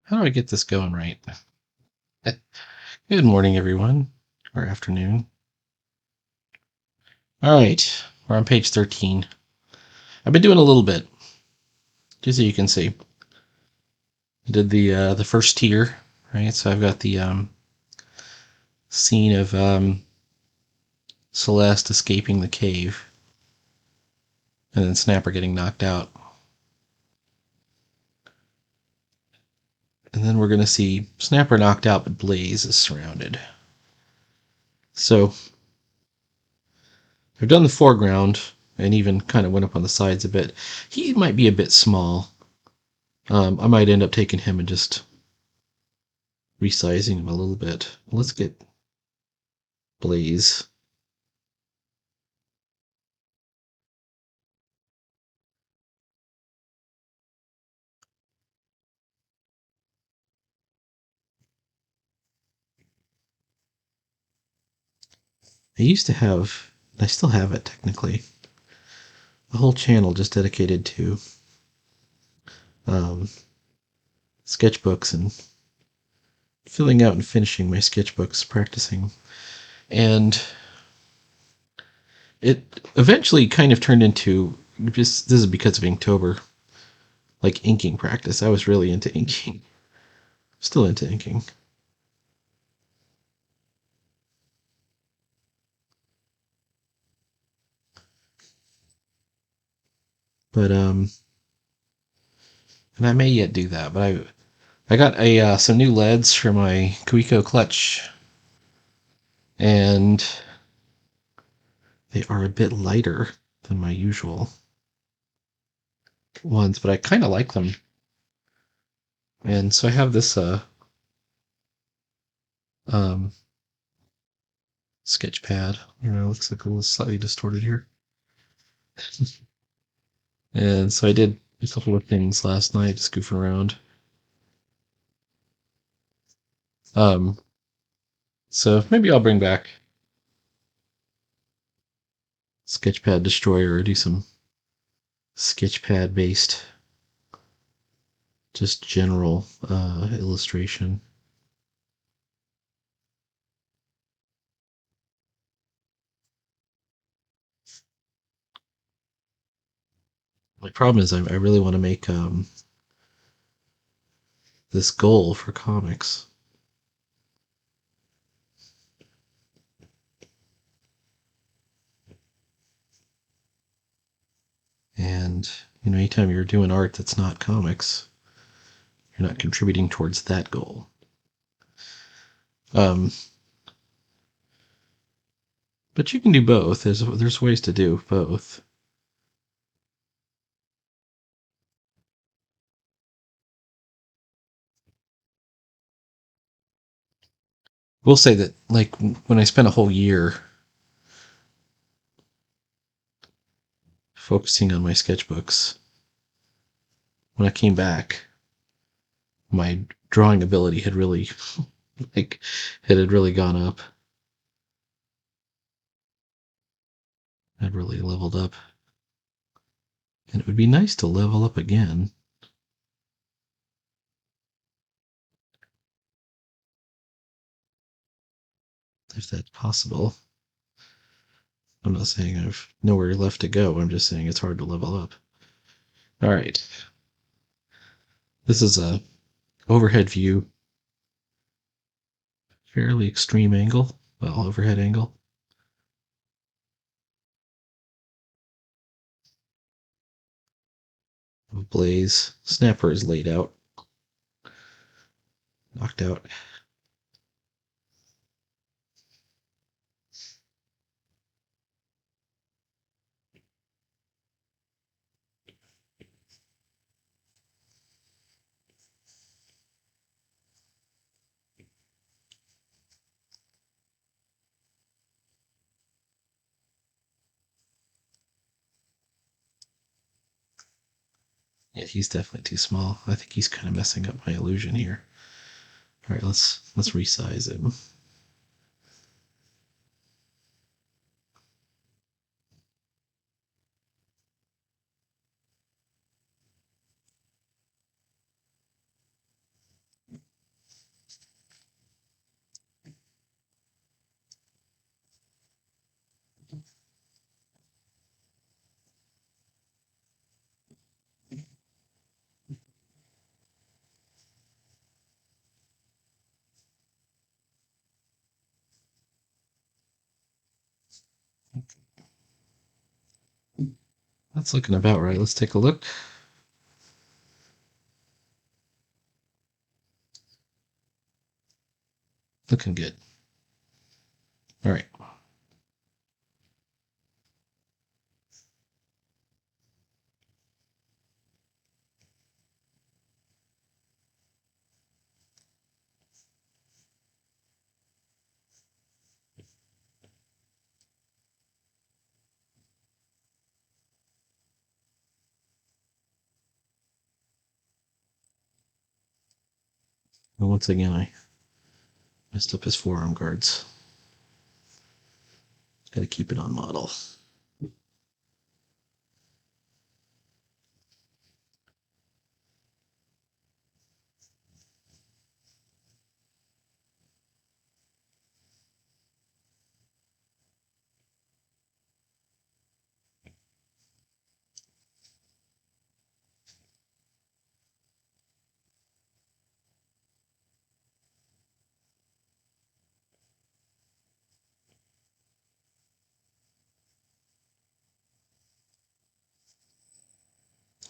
How do I get this going right? Good morning, everyone, or afternoon. All right, we're on page 13. I've been doing a little bit, just so you can see. I did the first tier, right? So I've got the scene of Celeste escaping the cave, and then Snapper getting knocked out, and then we're gonna see Snapper knocked out, but Blaze is surrounded. So I've done the foreground, and even kind of went up on the sides a bit. He might be a bit small. I might end up taking him and just resizing him a little bit. Let's get Blaze. I used to have, I still have it technically, a whole channel just dedicated to um, sketchbooks and filling out and finishing my sketchbooks, practicing. And it eventually kind of turned into just, this is because of Inktober, like inking practice. I was really into inking, still into inking. But and I may yet do that. But I got a some new leads for my Kuiko clutch, and they are a bit lighter than my usual ones, but I kind of like them. And so I have this um, sketch pad. You know, it looks like a little slightly distorted here. And so I did a couple of things last night, just goofing around. Um, so maybe I'll bring back Sketchpad Destroyer or do some Sketchpad based, just general illustration. My problem is I really want to make this goal for comics. And, you know, anytime you're doing art that's not comics, you're not contributing towards that goal. Um, but you can do both. There's ways to do both. We'll say that, like, when I spent a whole year focusing on my sketchbooks, when I came back, my drawing ability had really, like, it had really gone up. I'd really leveled up. And it would be nice to level up again. If that's possible. I'm not saying I've nowhere left to go. I'm just saying it's hard to level up. All right. This is a overhead view. Fairly extreme angle. Well, overhead angle. Of Blaze. Snapper is laid out. Knocked out. Yeah, he's definitely too small. I think he's kind of messing up my illusion here. All right, let's resize him. That's looking about right. Let's take a look. Looking good. All right. And once again, I messed up his forearm guards. Got to keep it on model.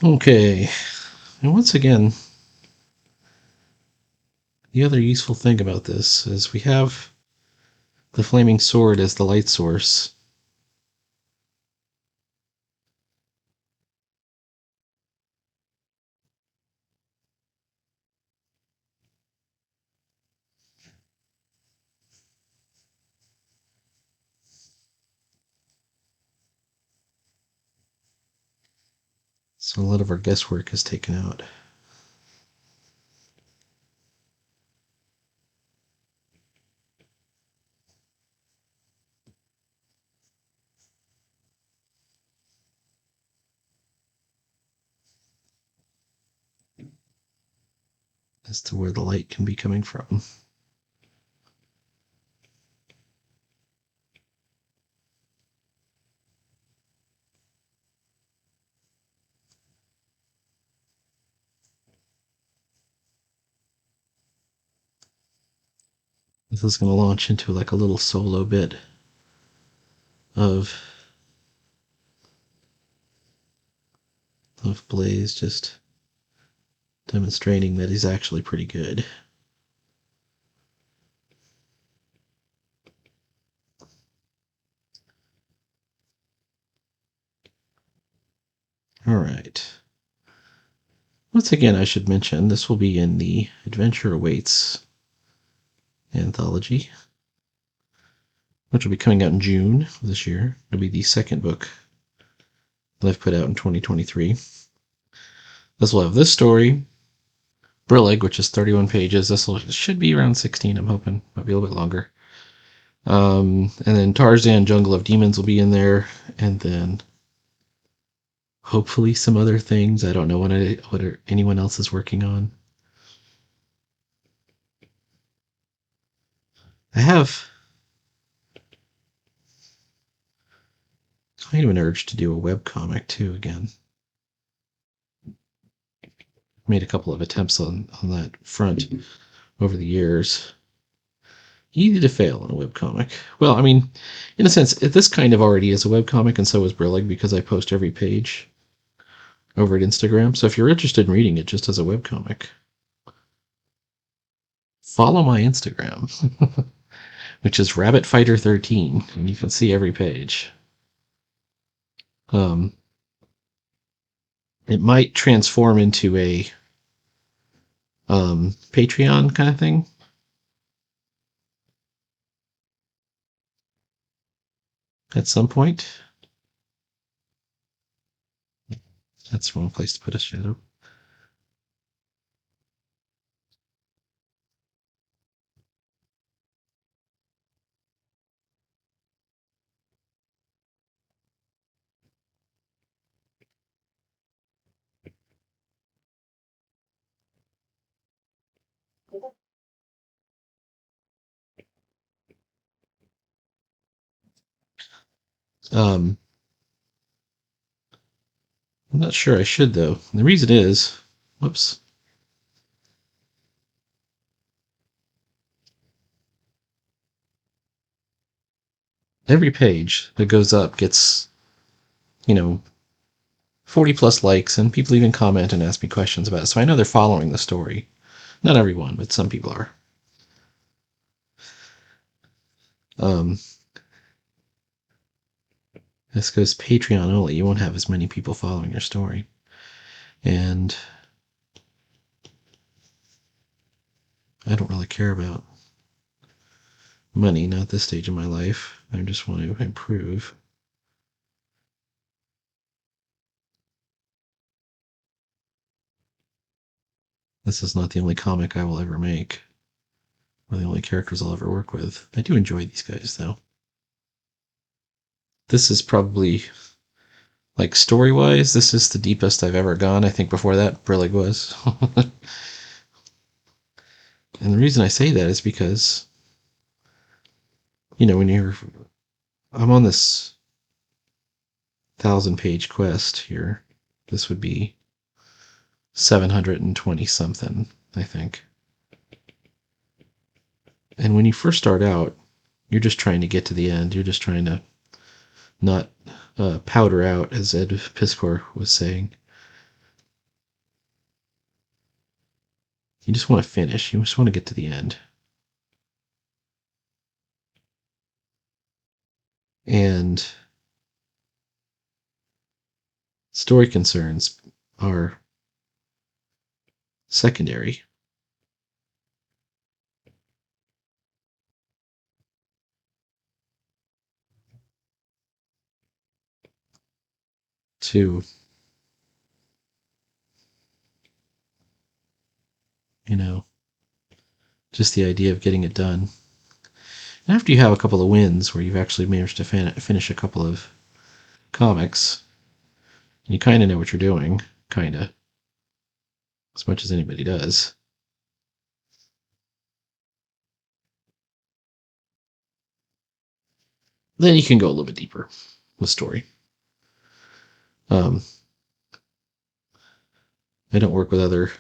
Okay. And once again, the other useful thing about this is we have the flaming sword as the light source. So a lot of our guesswork is taken out. As to where the light can be coming from. This is going to launch into like a little solo bit of Blaze just demonstrating that he's actually pretty good. All right. Once again, I should mention this will be in the Adventure Awaits anthology, which will be coming out in June of this year. It'll be the second book that I've put out in 2023. This will have this story, Brillig, which is 31 pages. This should be around 16, I'm hoping. Might be a little bit longer. And then Tarzan, Jungle of Demons will be in there. And then hopefully some other things. I don't know what anyone else is working on. I have kind of an urge to do a webcomic too again. Made a couple of attempts on that front over the years. Easy to fail in a webcomic. Well, I mean, in a sense, this kind of already is a webcomic, and so is Brillig because I post every page over at Instagram. So if you're interested in reading it just as a webcomic, follow my Instagram, which is RabbitFighter13, and you can see every page. It might transform into a Patreon kind of thing. At some point. That's the wrong place to put a shadow. I'm not sure I should, though. The reason is, whoops. Every page that goes up gets, you know, 40 plus likes, and people even comment and ask me questions about it. So I know they're following the story. Not everyone, but some people are. Um, this goes Patreon only. You won't have as many people following your story. And I don't really care about money, not this stage of my life. I just want to improve. This is not the only comic I will ever make, or the only characters I'll ever work with. I do enjoy these guys, though. This is probably, like, story-wise, this is the deepest I've ever gone. I think before that, Brillig was. And the reason I say that is because, when I'm on this 1,000-page quest here. This would be 720 something, I think. And when you first start out, you're just trying to get to the end. You're just trying to not powder out, as Ed Piskor was saying. You just want to finish. You just want to get to the end. And story concerns are secondary to, just the idea of getting it done. And after you have a couple of wins where you've actually managed to finish a couple of comics, you kind of know what you're doing, kind of, as much as anybody does. Then you can go a little bit deeper with story. I don't work with other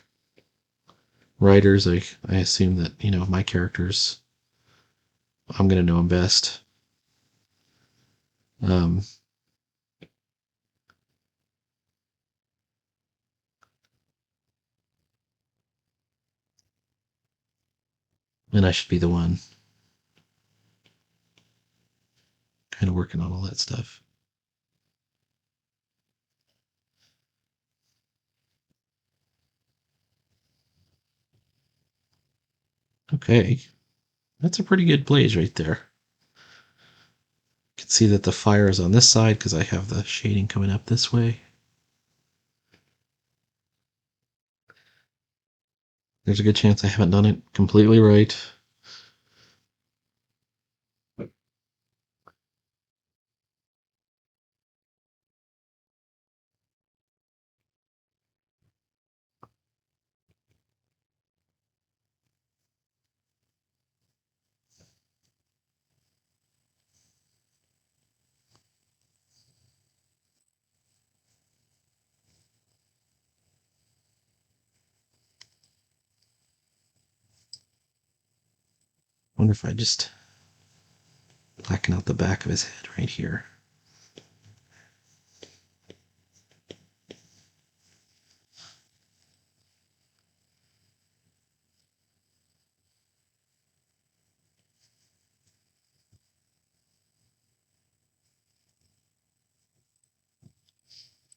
writers. I assume that, my characters, I'm going to know them best. Um, and I should be the one kind of working on all that stuff. Okay. That's a pretty good blaze right there. You can see that the fire is on this side because I have the shading coming up this way. There's a good chance I haven't done it completely right. Wonder if I just blacken out the back of his head right here.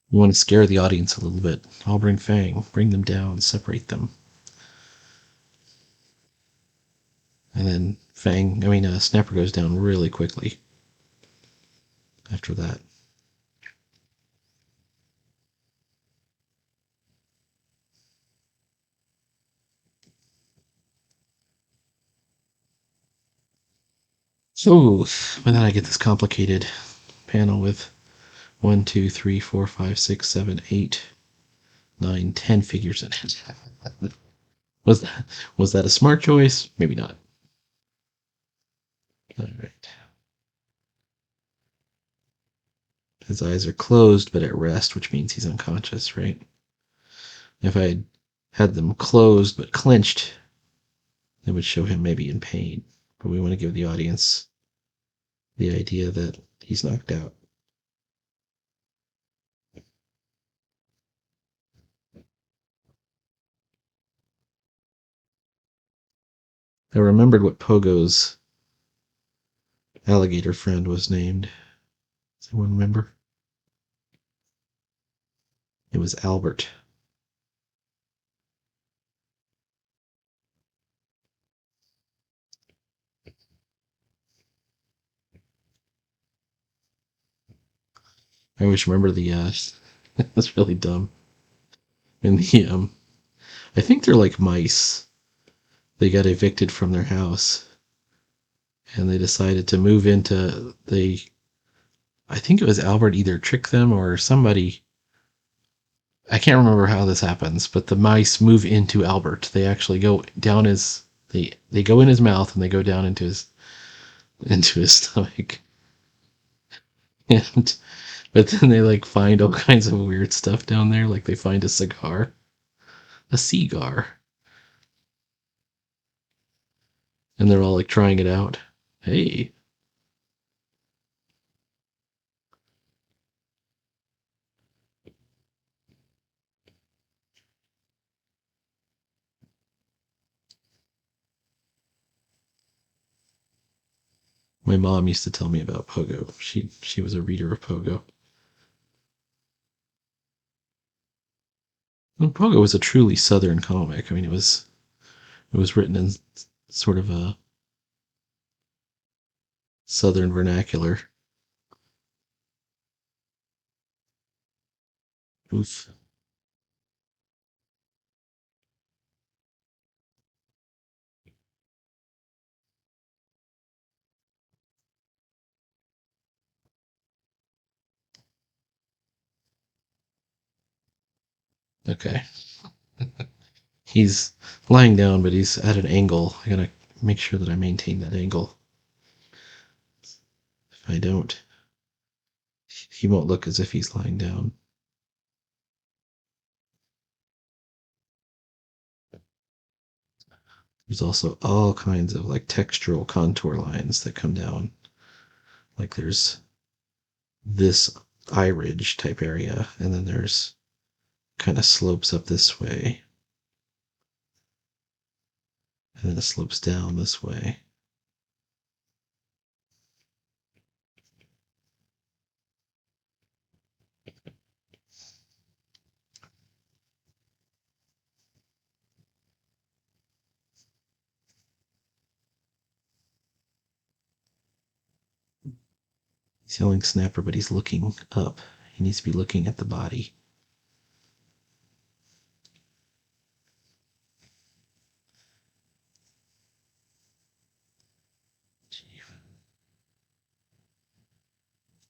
You want to scare the audience a little bit. I'll bring Fang, bring them down, separate them. And then Snapper goes down really quickly after that. So, but then I get this complicated panel with 1, 2, 3, 4, 5, 6, 7, 8, 9, 10 figures in it. Was that a smart choice? Maybe not. All right. His eyes are closed but at rest, which means he's unconscious, right? If I had them closed but clenched, it would show him maybe in pain. But we want to give the audience the idea that he's knocked out. I remembered what Pogo's alligator friend was named. Does anyone remember? It was Albert. I always remember the that's really dumb. And I think they're like mice. They got evicted from their house and they decided to move into I think it was Albert either tricked them or somebody. I can't remember how this happens, but the mice move into Albert. They actually go down they go in his mouth and they go down into his stomach. And but then they like find all kinds of weird stuff down there, like they find a cigar, and they're all like trying it out. Hey, my mom used to tell me about Pogo. She was a reader of Pogo. And Pogo was a truly Southern comic. I mean, it was written in sort of a Southern vernacular. Oof. Okay. He's lying down, but he's at an angle. I gotta make sure that I maintain that angle. If I don't, he won't look as if he's lying down. There's also all kinds of like textural contour lines that come down. Like there's this eye ridge type area, and then there's kind of slopes up this way, and then it slopes down this way. He's yelling snapper, but he's looking up. He needs to be looking at the body.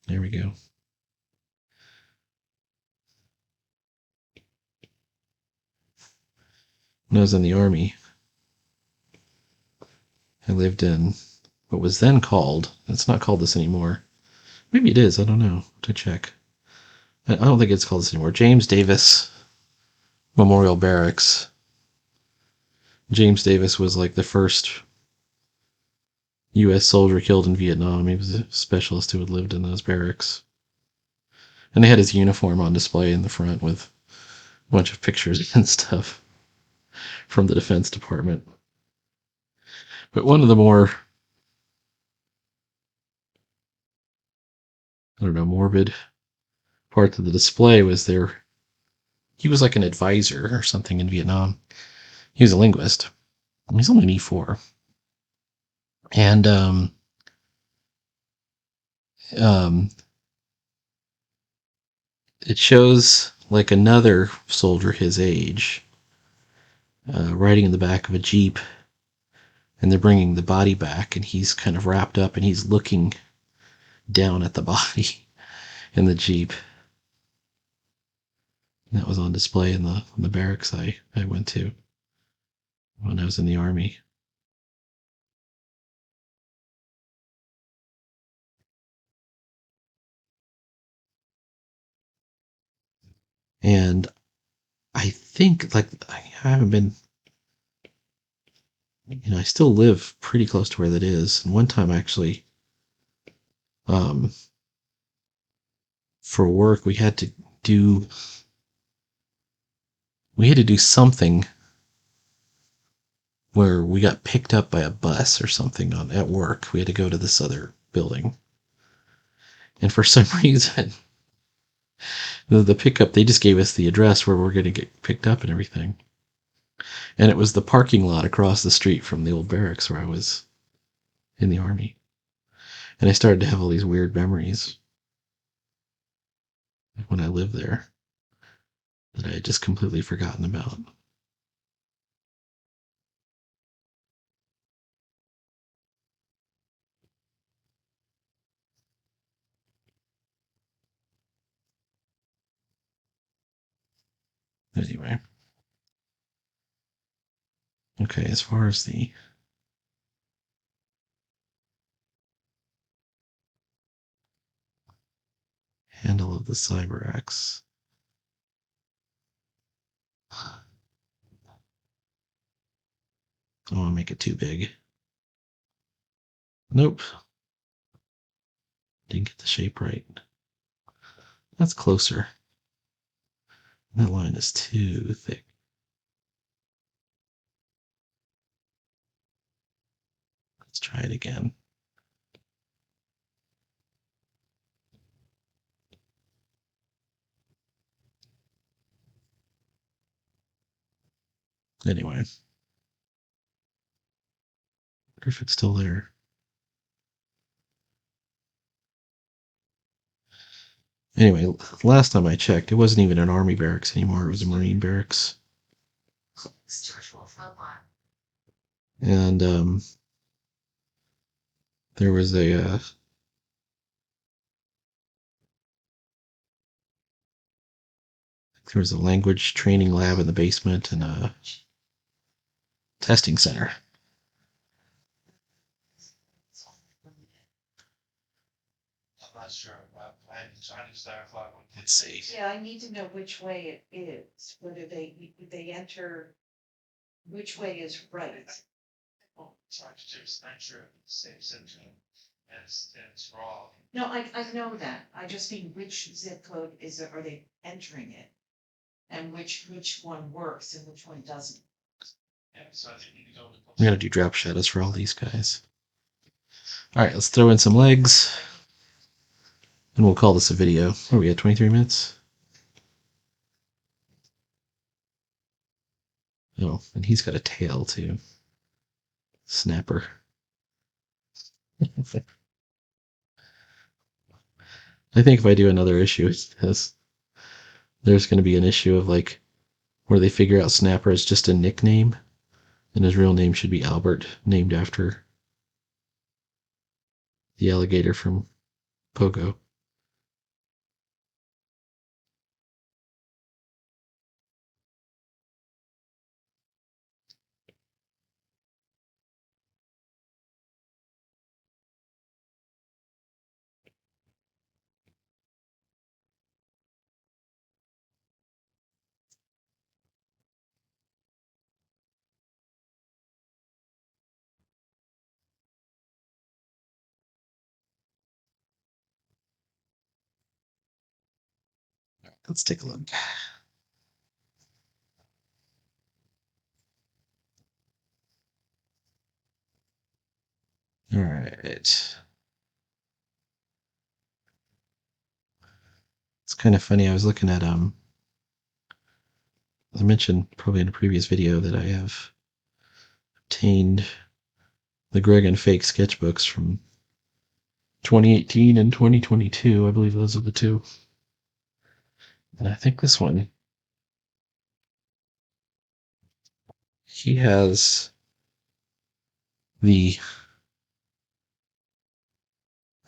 There we go. When I was in the Army, I lived in what was then called, it's not called this anymore. Maybe it is, I don't know. To check. I don't think it's called this anymore. James Davis Memorial Barracks. James Davis was like the first U.S. soldier killed in Vietnam. He was a specialist who had lived in those barracks. And they had his uniform on display in the front with a bunch of pictures and stuff from the Defense Department. But one of the more, I don't know, morbid parts of the display was there. He was like an advisor or something in Vietnam. He was a linguist. He's only an E4. And um, it shows like another soldier his age riding in the back of a Jeep, and they're bringing the body back, and he's kind of wrapped up and he's looking down at the body in the Jeep. And that was on display in the barracks I went to when I was in the Army. And I think like I haven't been, I still live pretty close to where that is. And one time actually, um, for work do we had to do something where we got picked up by a bus or something at work. We had to go to this other building. And for some reason, the pickup, they just gave us the address where we're going to get picked up and everything. And it was the parking lot across the street from the old barracks where I was in the Army. And I started to have all these weird memories when I lived there that I had just completely forgotten about. Anyway. Okay, as far as the handle of the CyberX. I don't want to make it too big. Nope. Didn't get the shape right. That's closer. That line is too thick. Let's try it again. Anyway. I wonder if it's still there. Anyway, last time I checked, it wasn't even an Army barracks anymore. It was a Marine barracks. And there was a language training lab in the basement and a testing center. I'm not sure. Let's see. Yeah, I need to know which way it is, whether they enter, which way is right. No, I know that, I just mean which zip code is it, are they entering it? And which one works and which one doesn't. I'm gonna do drop shadows for all these guys. Alright, let's throw in some legs. And we'll call this a video. What are we at, 23 minutes? Oh, and he's got a tail too. Snapper. I think if I do another issue, there's going to be an issue of like where they figure out Snapper is just a nickname, and his real name should be Albert, named after the alligator from Pogo. Let's take a look. All right. It's kind of funny. I was looking at as I mentioned probably in a previous video that I have obtained the Greg and Fake sketchbooks from 2018 and 2022. I believe those are the two. And I think this one, he has the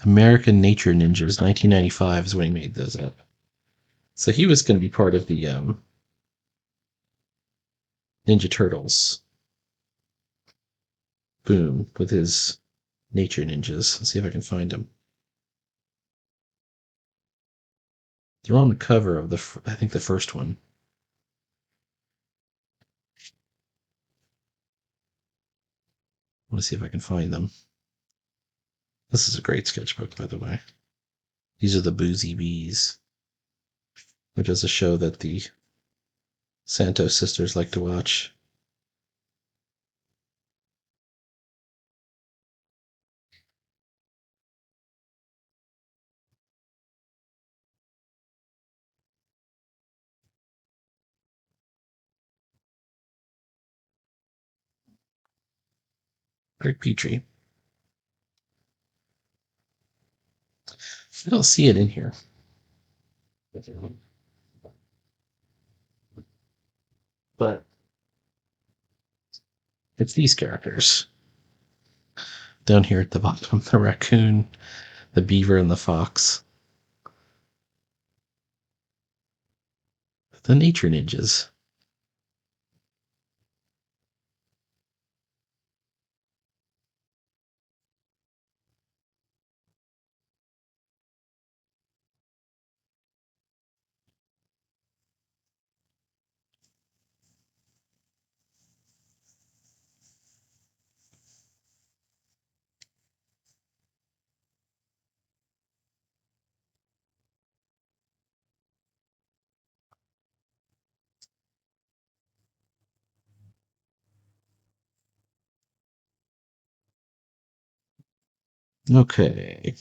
American Nature Ninjas, 1995 is when he made those up. So he was going to be part of the Ninja Turtles boom with his Nature Ninjas. Let's see if I can find them. They're on the cover of I think the first one. I want to see if I can find them. This is a great sketchbook, by the way. These are the Boozy Bees, which is a show that the Santos sisters like to watch. Greg Petrie. I don't see it in here. But it's these characters. Down here at the bottom, the raccoon, the beaver, and the fox. The nature ninjas. Okay.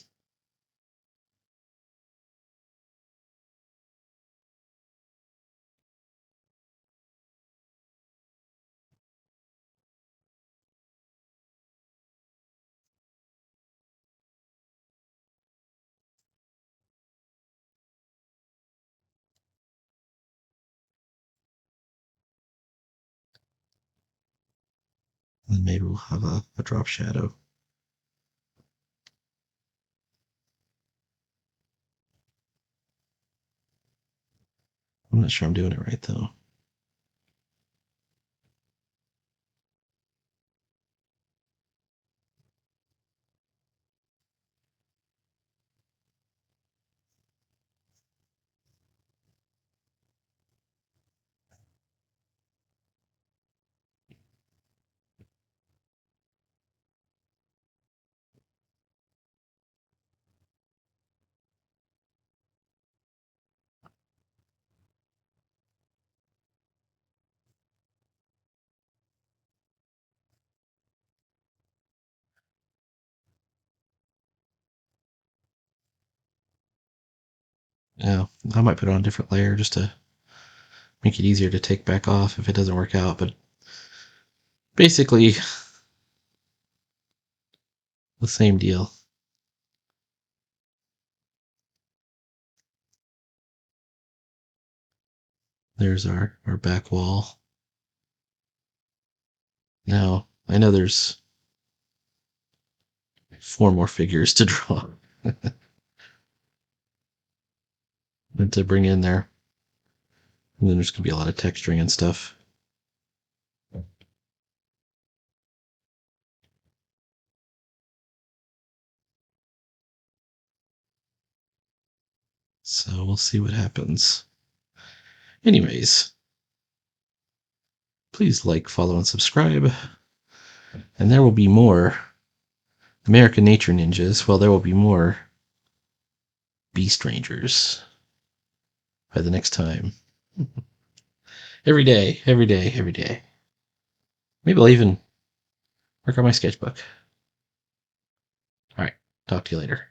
And maybe we'll have a drop shadow. I'm not sure I'm doing it right, though. Yeah, I might put it on a different layer just to make it easier to take back off if it doesn't work out. But basically, the same deal. There's our back wall. Now, I know there's 4 more figures to draw and to bring in there. And then there's going to be a lot of texturing and stuff. So we'll see what happens. Anyways, please like, follow, and subscribe. And there will be more American Nature Ninjas. Well, there will be more Beast Rangers by the next time. Every day, every day, every day. Maybe I'll even work on my sketchbook. All right, talk to you later.